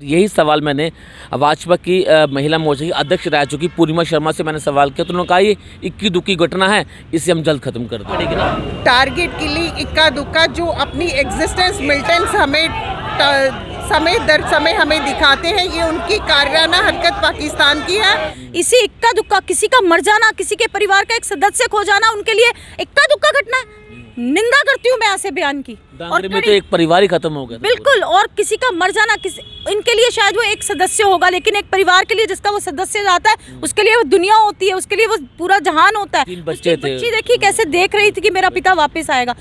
यही सवाल मैंने भाजपा की महिला मोर्चा की अध्यक्ष रह चुकी पूर्णिमा शर्मा से मैंने सवाल किया, तो उन्होंने कहा ये इक्की दुक्की घटना है, इसे हम जल्द खत्म कर देंगे ना। टारगेट किलिंग इक्का दुक्का जो अपनी एग्जिस्टेंस मिलिटेंट्स हमें समय दर समय हमें दिखाते हैं, ये उनकी कायराना हरकत पाकिस्तान की है। इसी इक्का दुक्का किसी का मर जाना, किसी के परिवार का एक सदस्य खो जाना उनके लिए इक्का दुक्का घटना है। निंदा करती हूँ मैं ऐसे बयान की। और में तो एक परिवार ही खत्म हो गया बिल्कुल, और किसी का मर जाना इनके लिए शायद वो एक सदस्य होगा, लेकिन एक परिवार के लिए जिसका वो सदस्य जाता है उसके लिए वो दुनिया होती है, उसके लिए वो पूरा जहान होता है। 3 बच्चे थे। बच्ची देखी कैसे देख रही थी कि मेरा पिता वापस आएगा।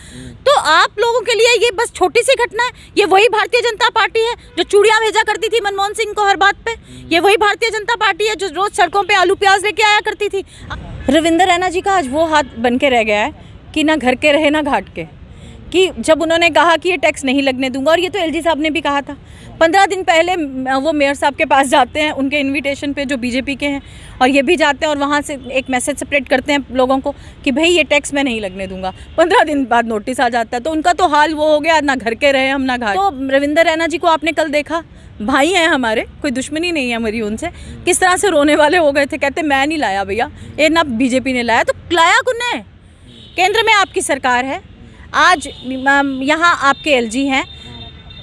तो आप लोगों के लिए ये बस छोटी सी घटना है। ये वही भारतीय जनता पार्टी है जो चूड़ियां भेजा करती थी मनमोहन सिंह को हर बात पे। ये वही भारतीय जनता पार्टी है जो रोज सड़कों पे आलू प्याज लेके आया करती थी। रविंद्र रैना जी का आज वो हाथ बन के रह गया है कि ना घर के रहे ना घाट के, कि जब उन्होंने कहा कि ये टैक्स नहीं लगने दूंगा, और ये तो एलजी साहब ने भी कहा था। 15 दिन पहले वो मेयर साहब के पास जाते हैं उनके इनविटेशन पे जो बीजेपी के हैं, और ये भी जाते हैं और वहाँ से एक मैसेज स्प्रेड करते हैं लोगों को कि भाई ये टैक्स मैं नहीं लगने दूंगा। 15 दिन बाद नोटिस आ जाता है। तो उनका तो हाल वो हो गया, ना घर के रहे हम ना घाट। तो रविंद्र रैना जी को आपने कल देखा, भाई हैं हमारे, कोई दुश्मनी नहीं है हमारी उनसे, किस तरह से रोने वाले हो गए थे। कहते मैं नहीं लाया भैया, ये ना बीजेपी ने लाया। तो लाया कौन है? केंद्र में आपकी सरकार है, आज यहाँ आपके एलजी हैं।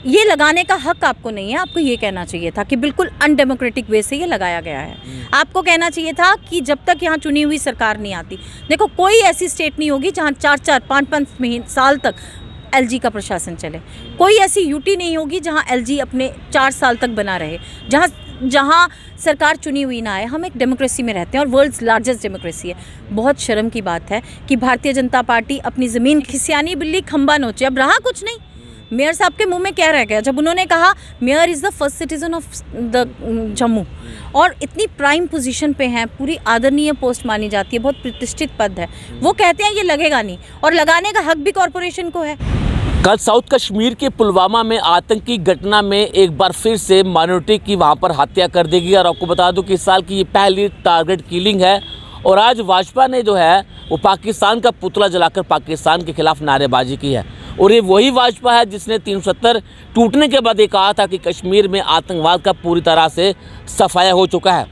ये लगाने का हक आपको नहीं है। आपको ये कहना चाहिए था कि बिल्कुल अनडेमोक्रेटिक वे से ये लगाया गया है। आपको कहना चाहिए था कि जब तक यहाँ चुनी हुई सरकार नहीं आती, देखो कोई ऐसी स्टेट नहीं होगी जहाँ 4-4, 5-5 साल तक एलजी का प्रशासन चले। कोई ऐसी यूटी नहीं होगी जहाँ एलजी अपने 4 साल तक बना रहे, जहाँ सरकार चुनी हुई ना आए। हम एक डेमोक्रेसी में रहते हैं और वर्ल्ड्स लार्जेस्ट डेमोक्रेसी है। बहुत शर्म की बात है कि भारतीय जनता पार्टी अपनी ज़मीन खिसियानी बिल्ली खंबा नोचे। अब रहा कुछ नहीं। मेयर साहब के मुंह में क्या रह गया जब उन्होंने कहा mayor is the first citizen of the Jammu, और इतनी प्राइम पोजीशन पे हैं, पूरी आदरणीय पोस्ट मानी जाती है, बहुत प्रतिष्ठित पद है। वो कहते हैं ये लगेगा नहीं, और लगाने का हक भी कॉरपोरेशन को है। कल साउथ कश्मीर के पुलवामा में आतंकी घटना में एक बार फिर से माइनॉरिटी की वहां पर हत्या कर दी गई। और आपको बता दूं कि इस साल की ये पहली टारगेट किलिंग है। और आज भाजपा ने जो है वो पाकिस्तान का पुतला जलाकर पाकिस्तान के खिलाफ नारेबाजी की है। और ये वही भाजपा है जिसने 370 टूटने के बाद ये कहा था कि कश्मीर में आतंकवाद का पूरी तरह से सफाया हो चुका है।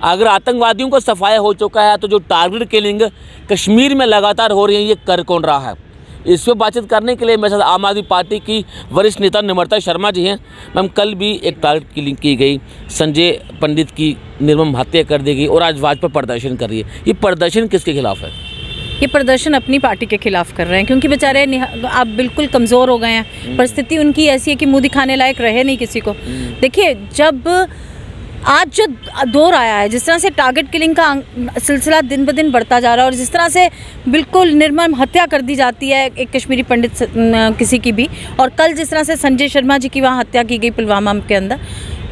अगर आतंकवादियों को सफाया हो चुका है तो जो टारगेट किलिंग कश्मीर में लगातार हो रही है ये कर कौन रहा है? इस पर बातचीत करने के लिए मेरे साथ आम आदमी पार्टी की वरिष्ठ नेता निमृता शर्मा जी हैं। मैम, कल भी एक टारगेट किलिंग की गई, संजय पंडित की निर्मम हत्या कर दी गई, और आज भाजपा प्रदर्शन कर रही है। ये प्रदर्शन किसके खिलाफ है? ये प्रदर्शन अपनी पार्टी के खिलाफ कर रहे हैं, क्योंकि बेचारे आप बिल्कुल कमज़ोर हो गए हैं। परिस्थिति उनकी ऐसी है कि मुँह दिखाने लायक रहे नहीं किसी को। देखिए, जब आज जो दौर आया है, जिस तरह से टारगेट किलिंग का सिलसिला दिन ब दिन बढ़ता जा रहा है, और जिस तरह से बिल्कुल निर्मम हत्या कर दी जाती है एक कश्मीरी पंडित किसी की भी, और कल जिस तरह से संजय शर्मा जी की वहाँ हत्या की गई पुलवामा के अंदर,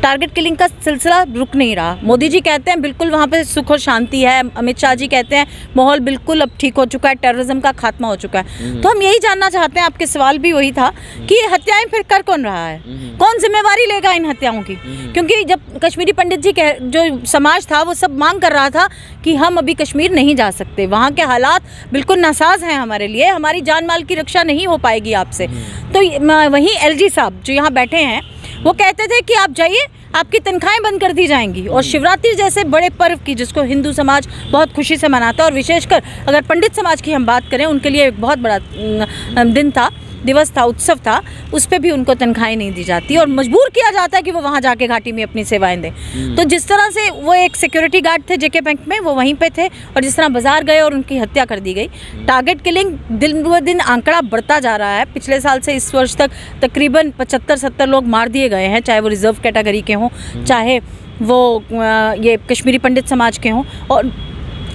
टारगेट किलिंग का सिलसिला रुक नहीं रहा। मोदी जी कहते हैं बिल्कुल वहाँ पे सुख और शांति है, अमित शाह जी कहते हैं माहौल बिल्कुल अब ठीक हो चुका है, टेररिज्म का खात्मा हो चुका है। तो हम यही जानना चाहते हैं, आपके सवाल भी वही था कि ये हत्याएं फिर कर कौन रहा है? कौन जिम्मेवारी लेगा इन हत्याओं की? क्योंकि जब कश्मीरी पंडित जी जो समाज था वो सब मांग कर रहा था कि हम अभी कश्मीर नहीं जा सकते, वहाँ के हालात बिल्कुल नासाज हैं हमारे लिए, हमारी जान माल की रक्षा नहीं हो पाएगी आपसे। तो वहीं एलजी साहब जो यहाँ बैठे हैं वो कहते थे कि आप जाइए, आपकी तनख्वाहें बंद कर दी जाएंगी। और शिवरात्रि जैसे बड़े पर्व की, जिसको हिंदू समाज बहुत खुशी से मनाता है, और विशेषकर अगर पंडित समाज की हम बात करें, उनके लिए एक बहुत बड़ा दिन था, दिवस था, उत्सव था, उस पर भी उनको तनख्वाहें नहीं दी जाती और मजबूर किया जाता है कि वो वहाँ जाके घाटी में अपनी सेवाएं दें। तो जिस तरह से वो एक सिक्योरिटी गार्ड थे जेके बैंक में, वो वहीं पे थे, और जिस तरह बाजार गए और उनकी हत्या कर दी गई। टारगेट किलिंग दिन ब दिन आंकड़ा बढ़ता जा रहा है। पिछले साल से इस वर्ष तक तकरीबन 75-70 लोग मार दिए गए हैं, चाहे वो रिजर्व कैटेगरी के हों, चाहे वो ये कश्मीरी पंडित समाज के हों, और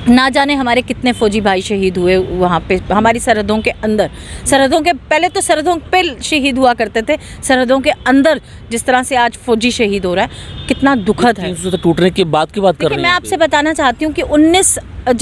ना जाने हमारे कितने फौजी भाई शहीद हुए वहाँ पे हमारी सरहदों के अंदर। सरहदों के पहले तो सरहदों पे शहीद हुआ करते थे, सरहदों के अंदर जिस तरह से आज फौजी शहीद हो रहा है, कितना दुखद है। तो टूटने की बात की बात कर रहे हैं। मैं आपसे बताना चाहती हूँ कि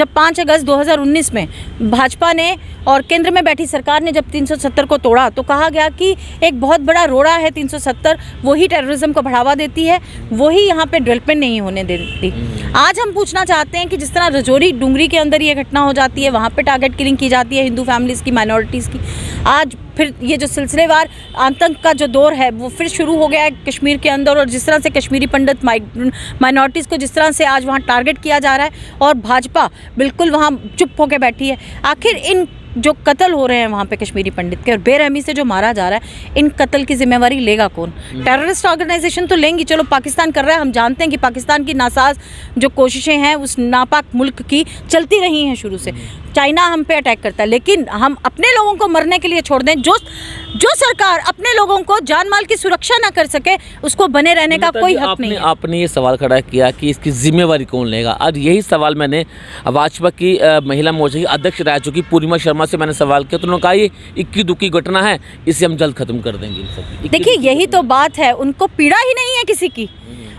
5 अगस्त 2019 में भाजपा ने और केंद्र में बैठी सरकार ने जब 370 को तोड़ा, तो कहा गया कि एक बहुत बड़ा रोड़ा है 370, वही टेररिज्म को बढ़ावा देती है, वही यहाँ पे डेवलपमेंट नहीं होने देती। आज हम पूछना चाहते हैं कि जिस तरह रजौरी डुंगरी के अंदर ये घटना हो जाती है, वहाँ पे टारगेट किलिंग की जाती है हिंदू फैमिलीज़ की, माइनॉरिटीज़ की, आज फिर ये जो सिलसिलेवार आतंक का जो दौर है वो फिर शुरू हो गया है कश्मीर के अंदर, और जिस तरह से कश्मीरी पंडित माइनॉरिटीज़ को जिस तरह से आज वहाँ टारगेट किया जा रहा है और भाजपा बिल्कुल वहाँ चुप होकर बैठी है। आखिर इन जो कत्ल हो रहे हैं वहाँ पे कश्मीरी पंडित के और बेरहमी से जो मारा जा रहा है, इन कत्ल की जिम्मेवारी लेगा कौन? टेररिस्ट ऑर्गेनाइजेशन तो लेंगी, चलो पाकिस्तान कर रहा है, हम जानते हैं कि पाकिस्तान की नासाज जो कोशिशें हैं उस नापाक मुल्क की चलती रही हैं शुरू से। चाइना हम पे अटैक करता है, लेकिन हम अपने लोगों को मरने के लिए छोड़ दें? जो सरकार अपने लोगों को जान माल की सुरक्षा ना कर सके उसको बने रहने का कोई हक नहीं है। आपने ये सवाल खड़ा किया कि इसकी जिम्मेवारी कौन लेगा। आज यही सवाल मैंने भाजपा की महिला मोर्चा की अध्यक्ष रह चुकी पूर्णिमा शर्मा से मैंने सवाल किया, तो उन्होंने कहा ये इक्की दुक्की घटना है, इसे हम जल्द खत्म कर देंगे। देखिए यही तो बात है, उनको पीड़ा ही नहीं है किसी की,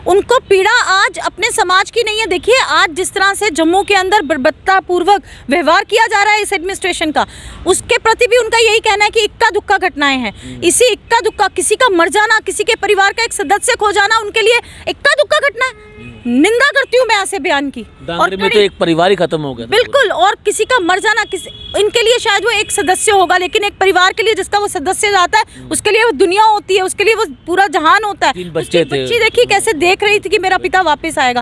उनको पीड़ा आज अपने समाज की नहीं है। देखिए आज जिस तरह से जम्मू के अंदर बर्बरतापूर्वक व्यवहार किया जा रहा है इस एडमिनिस्ट्रेशन का, उसके प्रति भी उनका यही कहना है कि इक्का दुक्का घटनाएं हैं। इसी इक्का दुक्का किसी का मर जाना, किसी के परिवार का एक सदस्य खो जाना उनके लिए इक्का दुक्का घटना है। निंदा करती हूँ मैं ऐसे बयान की। और में तो एक परिवार ही खत्म हो गया बिल्कुल, और किसी का मर जाना इनके लिए शायद वो एक सदस्य होगा, लेकिन एक परिवार के लिए जिसका वो सदस्य जाता है उसके लिए वो दुनिया होती है, उसके लिए वो पूरा जहान होता है। 3 बच्चे थे, बच्ची देखिए कैसे देख रही थी कि मेरा पिता वापस आएगा।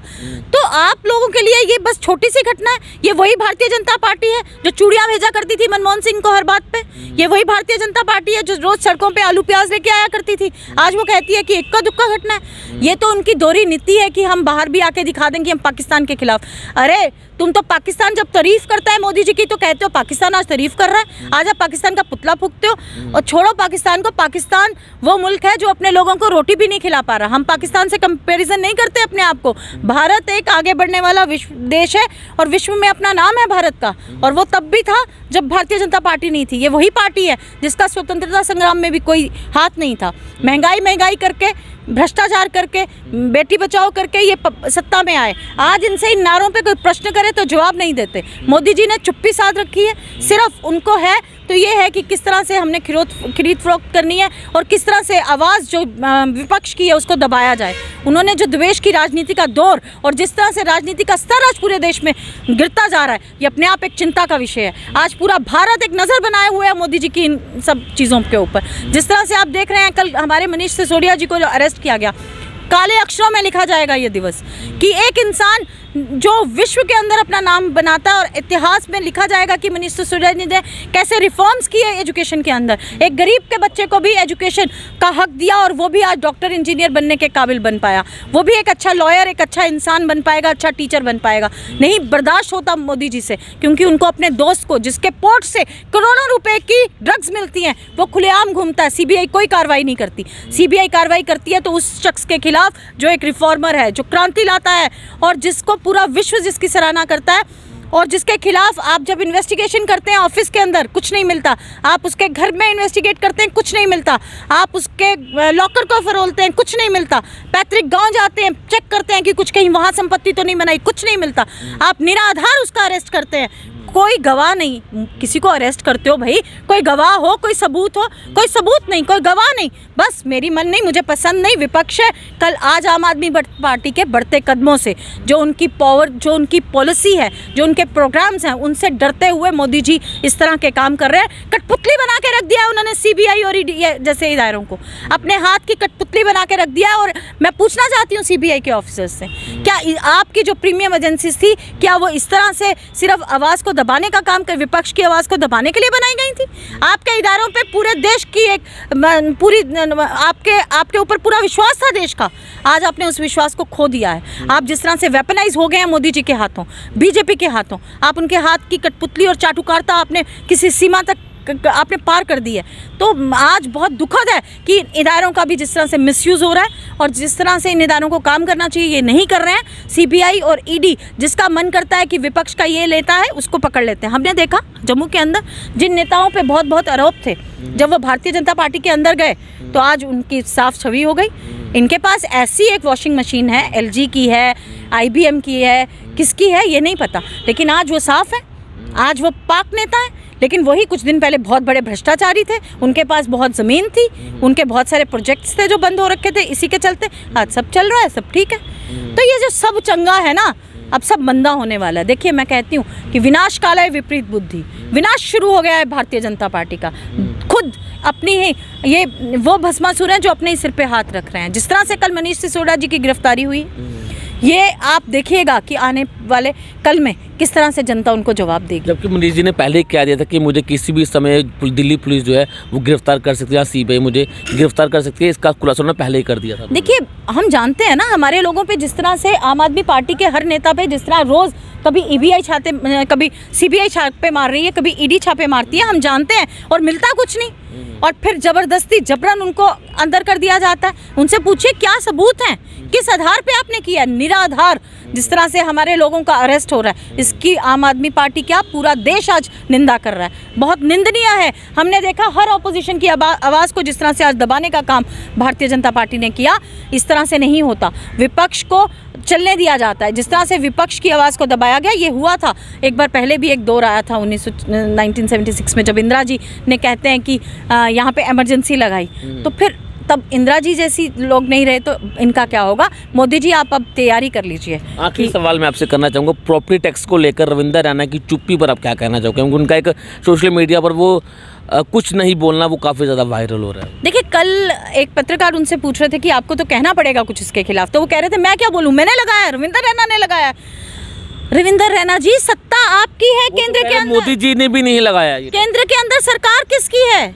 तो आप लोगों के लिए ये बस छोटी सी घटना है। ये वही भारतीय जनता पार्टी है जो चूड़ियां भेजा करती थी मनमोहन सिंह को हर बात पे। ये वही भारतीय जनता पार्टी है जो रोज सड़कों पे आलू प्याज लेके आया करती थी, आज वो कहती है कि इक्का दुक्का घटना है। ये तो उनकी दोहरी नीति है कि हम बाहर भी आके दिखा दें कि हम पाकिस्तान के खिलाफ। अरे तुम तो पाकिस्तान जब तारीफ करता है मोदी जी की तो कहते हो पाकिस्तान आज तारीफ कर रहा है, आज आप पाकिस्तान का पुतला फूंकते हो। और छोड़ो पाकिस्तान को, पाकिस्तान वो मुल्क है जो अपने लोगों को रोटी भी नहीं खिला पा रहा। हम पाकिस्तान से कंपैरिजन नहीं करते अपने आप को। भारत एक आगे बढ़ने वाला विश्व देश है और विश्व में अपना नाम है भारत का, और वो तब भी था जब भारतीय जनता पार्टी नहीं थी। ये वही पार्टी है जिसका स्वतंत्रता संग्राम में भी कोई हाथ नहीं था। महंगाई करके, भ्रष्टाचार करके, बेटी बचाओ करके ये सत्ता में आए। आज इनसे इन नारों पे कोई प्रश्न करे तो जवाब नहीं देते। मोदी जी ने चुप्पी साध रखी है, सिर्फ उनको है तो ये है कि किस तरह से हमने खरीद फरोख्त करनी है और किस तरह से आवाज़ जो विपक्ष की है उसको दबाया जाए। उन्होंने जो द्वेष की राजनीति का दौर और जिस तरह से राजनीति का स्तर आज पूरे देश में गिरता जा रहा है, ये अपने आप एक चिंता का विषय है। आज पूरा भारत एक नज़र बनाए हुए है मोदी जी की इन सब चीज़ों के ऊपर। जिस तरह से आप देख रहे हैं कल हमारे मनीष सिसोदिया जी को जो अरेस्ट किया गया, काले अक्षरों में लिखा जाएगा ये दिवस कि एक इंसान जो विश्व के अंदर अपना नाम बनाता है और इतिहास में लिखा जाएगा कि मनीष सिसोदिया ने कैसे रिफॉर्म्स किए एजुकेशन के अंदर। एक गरीब के बच्चे को भी एजुकेशन का हक दिया और वो भी आज डॉक्टर इंजीनियर बनने के काबिल बन पाया। वो भी एक अच्छा लॉयर, एक अच्छा इंसान बन पाएगा, अच्छा टीचर बन पाएगा। नहीं बर्दाश्त होता मोदी जी से, क्योंकि उनको अपने दोस्त को जिसके पोर्ट से करोड़ों रुपए की ड्रग्स मिलती हैं वो खुलेआम घूमता है। सीबीआई कोई कार्रवाई नहीं करती। सीबीआई कार्रवाई करती है तो उस शख्स के खिलाफ जो एक रिफॉर्मर है, जो क्रांति लाता है और जिसको पूरा विश्व जिसकी सराहना करता है, और जिसके खिलाफ आप जब इन्वेस्टिगेशन करते हैं ऑफिस के अंदर कुछ नहीं मिलता, आप उसके घर में इन्वेस्टिगेट करते हैं कुछ नहीं मिलता, आप उसके लॉकर को फरोलते हैं कुछ नहीं मिलता, पैतृक गांव जाते हैं चेक करते हैं कि कुछ कहीं वहाँ संपत्ति तो नहीं बनाई, कुछ नहीं मिलता, आप निराधार उसका अरेस्ट करते हैं, कोई गवाह नहीं। किसी को अरेस्ट करते हो भाई कोई गवाह हो, कोई सबूत हो, कोई सबूत नहीं, कोई गवाह नहीं, बस मेरी मन नहीं, मुझे पसंद नहीं, विपक्ष है। कल आज आम आदमी पार्टी के बढ़ते कदमों से, जो उनकी पावर, जो उनकी पॉलिसी है, जो उनके प्रोग्राम्स हैं, उनसे डरते हुए मोदी जी इस तरह के काम कर रहे हैं। कठपुतली बना के रख दिया है उन्होंने सीबीआई और ईडी जैसे इदारों को, अपने हाथ की कठपुतली बना के रख दिया है। और मैं पूछना चाहती हूँ सीबीआई के ऑफिसर्स से, क्या आपकी जो प्रीमियम एजेंसीज थी, क्या वो इस तरह से सिर्फ आवाज़ को दबाने का काम कर, विपक्ष की आवाज़ को दबाने के लिए बनाई गई थी? आपके इदारों पे पूरे देश की एक पूरी आपके ऊपर पूरा विश्वास था देश का, आज आपने उस विश्वास को खो दिया है। आप जिस तरह से वेपनाइज हो गए हैं मोदी जी के हाथों, बीजेपी के हाथों, आप उनके हाथ की कठपुतली और चाटुकारिता आपने किसी सीमा तक आपने पार कर दी है। तो आज बहुत दुखद है कि इदारों का भी जिस तरह से मिसयूज़ हो रहा है और जिस तरह से इन इदारों को काम करना चाहिए ये नहीं कर रहे हैं। सीबीआई और ईडी जिसका मन करता है कि विपक्ष का ये लेता है उसको पकड़ लेते हैं। हमने देखा जम्मू के अंदर जिन नेताओं पे बहुत बहुत आरोप थे, जब वो भारतीय जनता पार्टी के अंदर गए तो आज उनकी साफ छवि हो गई। इनके पास ऐसी एक वॉशिंग मशीन है, LG की है, IBM की है, किसकी है ये नहीं पता, लेकिन आज वो साफ है, आज वो पाक नेता है। लेकिन वही कुछ दिन पहले बहुत बड़े भ्रष्टाचारी थे, उनके पास बहुत ज़मीन थी, उनके बहुत सारे प्रोजेक्ट्स थे जो बंद हो रखे थे, इसी के चलते आज सब चल रहा है, सब ठीक है। तो ये जो सब चंगा है ना, अब सब मंदा होने वाला है। देखिए मैं कहती हूँ कि विनाश काल है विपरीत बुद्धि, विनाश शुरू हो गया है भारतीय जनता पार्टी का। खुद अपनी ही ये वो भस्मासुर हैं जो अपने ही सिर पे हाथ रख रहे हैं। जिस तरह से कल मनीष सिसोदिया जी की गिरफ्तारी हुई, ये आप देखिएगा कि आने वाले कल में किस तरह से जनता उनको जवाब देगी। जबकि मनीष जी ने पहले ही कह दिया था कि मुझे किसी भी समय दिल्ली पुलिस जो है वो गिरफ्तार कर सकती है या सीबीआई मुझे गिरफ्तार कर सकती है, इसका खुलासा उन्होंने पहले ही कर दिया था। देखिए, हम जानते हैं ना हमारे लोगों पे जिस तरह से आम आदमी पार्टी के हर नेता पे जिस तरह रोज़ कभी ईबीआई छापे, कभी सीबीआई छापे मार रही है, कभी ईडी छापे मारती है, हम जानते हैं, और मिलता कुछ नहीं, और फिर जबरदस्ती जबरन उनको अंदर कर दिया जाता है। उनसे पूछिए क्या सबूत हैं, किस आधार पे आपने किया। निराधार जिस तरह से हमारे लोगों का अरेस्ट हो रहा है, इसकी आम आदमी पार्टी क्या पूरा देश आज निंदा कर रहा है। बहुत निंदनीय है। हमने देखा हर ऑपोजिशन की आवाज़ को जिस तरह से आज दबाने का काम भारतीय जनता पार्टी ने किया, इस तरह से नहीं होता। विपक्ष को चलने दिया जाता है। जिस तरह से विपक्ष की आवाज़ को दबाया गया, ये हुआ था एक बार पहले भी, एक दौर आया था 1976 में, जब इंदिरा जी ने कहते हैं कि यहाँ पे इमरजेंसी लगाई, तो फिर तब इंदिरा जी जैसी लोग नहीं रहे तो इनका क्या होगा। मोदी जी आप अब तैयारी कर लीजिए। आखिरी सवाल मैं आपसे करना चाहूँगा, प्रॉपर्टी टैक्स को लेकर रविंदर रैना की चुप्पी पर आप क्या कहना चाहोगे? क्योंकि उनका एक सोशल मीडिया पर वो कुछ नहीं बोलना वो काफ़ी ज़्यादा वायरल हो रहा है। देखिए, कल एक पत्रकार उनसे पूछ रहे थे कि आपको तो कहना पड़ेगा कुछ इसके खिलाफ, तो वो कह रहे थे मैं क्या बोलूँ, मैंने लगाया, रविंदर रैना ने लगाया। रविंदर रैना जी, सत्ता आपकी है केंद्र के अंदर, मोदी जी ने भी नहीं लगाया। केंद्र के अंदर सरकार किसकी है?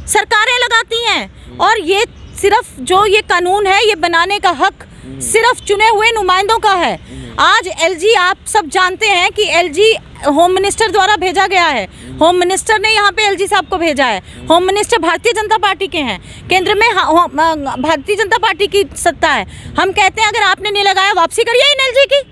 सरकारें लगाती हैं, और ये सिर्फ जो ये कानून है ये बनाने का हक सिर्फ चुने हुए नुमाइंदों का है। आज एलजी, आप सब जानते हैं कि एलजी होम मिनिस्टर द्वारा भेजा गया है। होम मिनिस्टर ने यहाँ पे एलजी साहब को भेजा है। Home minister Bharatiya Janata party के हैं, केंद्र में भारतीय जनता पार्टी की सत्ता है। हम कहते हैं अगर आपने नहीं लगाया, वापसी करिए इन एलजी की,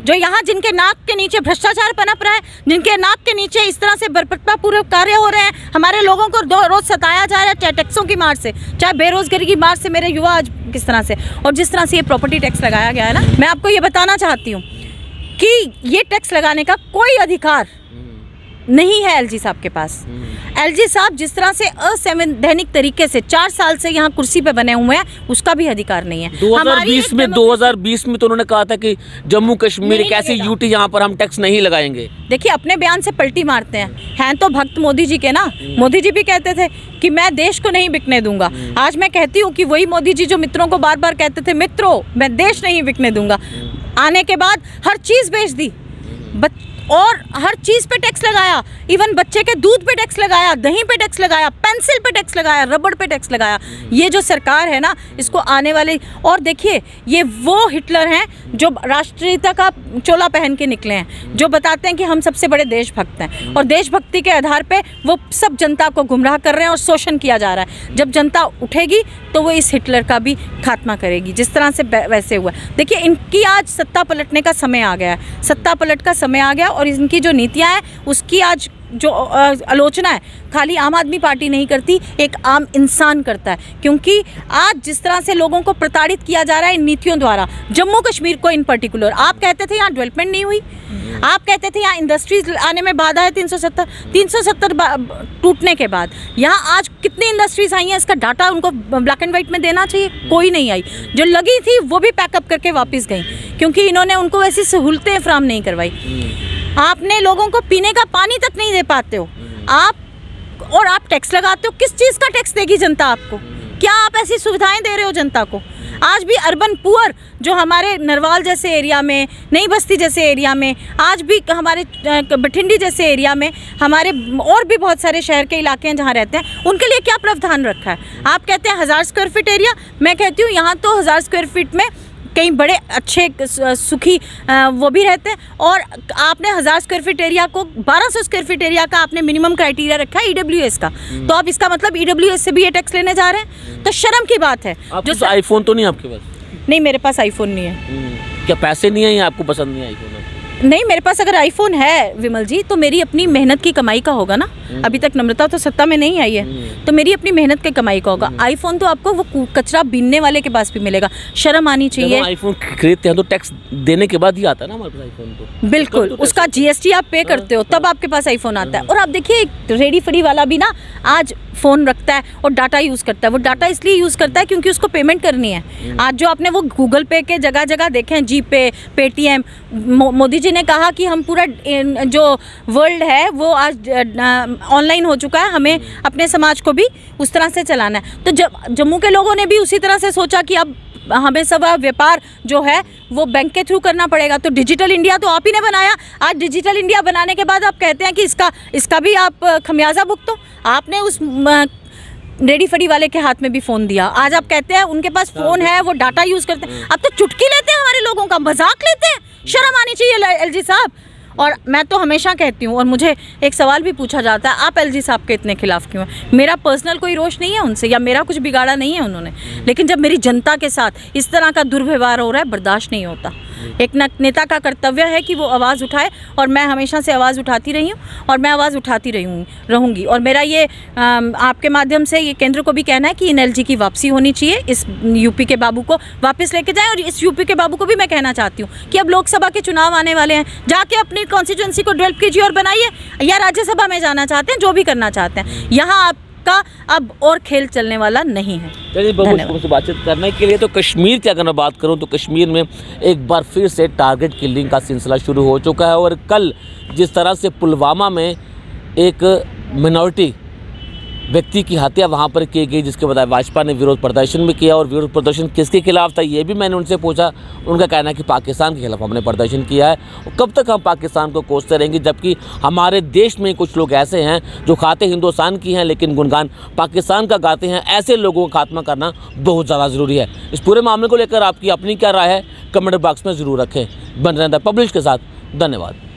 जो यहाँ जिनके नाक के नीचे भ्रष्टाचार पनप रहा है, जिनके नाक के नीचे इस तरह से बर्बरतापूर्वक कार्य हो रहे हैं। हमारे लोगों को रोज सताया जा रहा है, चाहे टैक्सों की मार से, चाहे बेरोजगारी की मार से, मेरे युवा आज किस तरह से, और जिस तरह से ये प्रॉपर्टी टैक्स लगाया गया है ना, मैं आपको ये बताना चाहती हूँ कि ये टैक्स लगाने का कोई अधिकार नहीं है एलजी साहब के पास। एलजी साहब जिस तरह से असंवैधानिक तरीके से 4 साल से यहाँ कुर्सी पे बने हुए हैं, उसका भी अधिकार नहीं है। 2020 में तो उन्होंने कहा था कि जम्मू कश्मीर एक ऐसी यूटी जहाँ पर हम टैक्स नहीं लगाएंगे। देखिए, अपने बयान से पलटी मारते हैं तो भक्त मोदी जी के ना। मोदी जी भी कहते थे कि मैं देश को नहीं बिकने दूंगा। आज मैं कहती हूँ कि वही मोदी जी जो मित्रों को बार बार कहते थे, मित्रों मैं देश नहीं बिकने दूंगा, आने के बाद हर चीज़ बेच दी और हर चीज़ पे टैक्स लगाया। इवन बच्चे के दूध पे टैक्स लगाया, दही पे टैक्स लगाया, पेंसिल पे टैक्स लगाया, रबड़ पे टैक्स लगाया। ये जो सरकार है ना, इसको आने वाले, और देखिए ये वो हिटलर हैं जो राष्ट्रीयता का चोला पहन के निकले हैं, जो बताते हैं कि हम सबसे बड़े देशभक्त हैं, और देशभक्ति के आधार पे वो सब जनता को गुमराह कर रहे हैं और शोषण किया जा रहा है। जब जनता उठेगी तो वो इस हिटलर का भी खात्मा करेगी, जिस तरह से वैसे हुआ। देखिए, इनकी आज सत्ता पलटने का समय आ गया है, सत्ता पलट का समय आ गया, और इनकी जो नीतियाँ हैं उसकी आज जो आलोचना है खाली आम आदमी पार्टी नहीं करती, एक आम इंसान करता है। क्योंकि आज जिस तरह से लोगों को प्रताड़ित किया जा रहा है इन नीतियों द्वारा, जम्मू कश्मीर को इन पर्टिकुलर, आप कहते थे यहाँ डेवलपमेंट नहीं हुई, आप कहते थे यहाँ इंडस्ट्रीज आने में बाधा है। 370 टूटने के बाद यहाँ आज कितनी इंडस्ट्रीज आई हैं, इसका डाटा उनको ब्लैक एंड वाइट में देना चाहिए, कोई नहीं आई। जो लगी थी वो भी पैकअप करके वापस गई, क्योंकि इन्होंने उनको ऐसी सहूलतें फराहम नहीं करवाई। आपने लोगों को पीने का पानी तक नहीं दे पाते हो आप, और आप टैक्स लगाते हो। किस चीज़ का टैक्स देगी जनता आपको? क्या आप ऐसी सुविधाएं दे रहे हो जनता को? आज भी अर्बन पुअर जो हमारे नरवाल जैसे एरिया में, नई बस्ती जैसे एरिया में, आज भी हमारे बठिंडी जैसे एरिया में, हमारे और भी बहुत सारे शहर के इलाके हैं जहाँ रहते हैं, उनके लिए क्या प्रावधान रखा है? आप कहते हैं 1000 स्क्वायर फीट एरिया, मैं कहती हूँ यहाँ तो 1000 स्क्वायर फीट में कई बड़े अच्छे सुखी वो भी रहते हैं, और आपने 1000 स्क्वायर फीट एरिया को 1200 स्क्वायर फीट एरिया का आपने मिनिमम क्राइटेरिया रखा है ईडब्ल्यूएस का। तो आप इसका मतलब ईडब्ल्यूएस से भी ये टैक्स लेने जा रहे हैं, तो शर्म की बात है। जो आईफोन तो नहीं आपके पास? नहीं, मेरे पास आईफोन नहीं है। क्या पैसे नहीं है या आपको पसंद नहीं आईफोन? नहीं, मेरे पास अगर आईफोन है विमल जी तो मेरी अपनी मेहनत की कमाई का होगा ना। अभी तक नम्रता तो सत्ता में नहीं आई है, तो मेरी अपनी मेहनत की कमाई का होगा। आईफोन तो आपको वो कचरा बीनने वाले के पास भी मिलेगा। शर्म आनी चाहिए। आईफोन खरीदते हैं तो टैक्स देने के बाद ही आता है ना हमारे पास आईफोन तो। बिल्कुल, उसका जीएसटी आप पे करते हो तब आपके पास आईफोन आता है। और आप देखिए, रेडी फड़ी वाला भी ना आज फ़ोन रखता है और डाटा यूज़ करता है। वो डाटा इसलिए यूज़ करता है क्योंकि उसको पेमेंट करनी है। आज जो आपने वो गूगल पे के जगह जगह देखे हैं, जी पे, पेटीएम, मोदी जी ने कहा कि हम पूरा जो वर्ल्ड है वो आज ऑनलाइन हो चुका है, हमें अपने समाज को भी उस तरह से चलाना है। तो जब जम्मू के लोगों ने भी उसी तरह से सोचा कि अब हमें सब व्यापार जो है वो बैंक के थ्रू करना पड़ेगा, तो डिजिटल इंडिया तो आप ही ने बनाया। आज डिजिटल इंडिया बनाने के बाद आप कहते हैं कि इसका भी आप खमियाजा भुगतो। आपने उस रेडी फड़ी वाले के हाथ में भी फ़ोन दिया, आज आप कहते हैं उनके पास फ़ोन है, वो डाटा यूज़ करते हैं। अब तो चुटकी लेते हैं हमारे लोगों का, मजाक लेते हैं। शर्म आनी चाहिए एलजी साहब। और मैं तो हमेशा कहती हूँ, और मुझे एक सवाल भी पूछा जाता है, आप एलजी साहब के इतने खिलाफ क्यों हैं? मेरा पर्सनल कोई रोष नहीं है उनसे, या मेरा कुछ बिगाड़ा नहीं है उन्होंने, लेकिन जब मेरी जनता के साथ इस तरह का दुर्व्यवहार हो रहा है, बर्दाश्त नहीं होता। एक नेता का कर्तव्य है कि वो आवाज़ उठाए, और मैं हमेशा से आवाज़ उठाती रही हूँ, और मैं आवाज़ उठाती रहूँगी। और मेरा ये आपके माध्यम से ये केंद्र को भी कहना है कि इन एलजी की वापसी होनी चाहिए, इस यूपी के बाबू को वापस लेके जाएं। और इस यूपी के बाबू को भी मैं कहना चाहती हूँ कि अब लोकसभा के चुनाव आने वाले हैं, जाके अपनी कॉन्स्टिट्यूंसी को डेवलप कीजिए और बनाइए, या राज्यसभा में जाना चाहते हैं, जो भी करना चाहते हैं, यहाँ आपका अब और खेल चलने वाला नहीं है। चलिए बहुत से बातचीत करने के लिए। तो कश्मीर की अगर मैं बात करूं तो कश्मीर में एक बार फिर से टारगेट किलिंग का सिलसिला शुरू हो चुका है। और कल जिस तरह से पुलवामा में एक मिनॉरिटी व्यक्ति की हत्या वहां पर की गई, जिसके बाद भाजपा ने विरोध प्रदर्शन भी किया। और विरोध प्रदर्शन किसके खिलाफ था ये भी मैंने उनसे पूछा। उनका कहना है कि पाकिस्तान के खिलाफ हमने प्रदर्शन किया है। और कब तक हम पाकिस्तान को कोसते रहेंगे, जबकि हमारे देश में कुछ लोग ऐसे हैं जो खाते हिंदुस्तान की हैं लेकिन गुणगान पाकिस्तान का गाते हैं। ऐसे लोगों का खात्मा करना बहुत ज़्यादा ज़रूरी है। इस पूरे मामले को लेकर आपकी अपनी क्या राय है, कमेंट बॉक्स में ज़रूर रखें। बन रहे पब्लिश के साथ। धन्यवाद।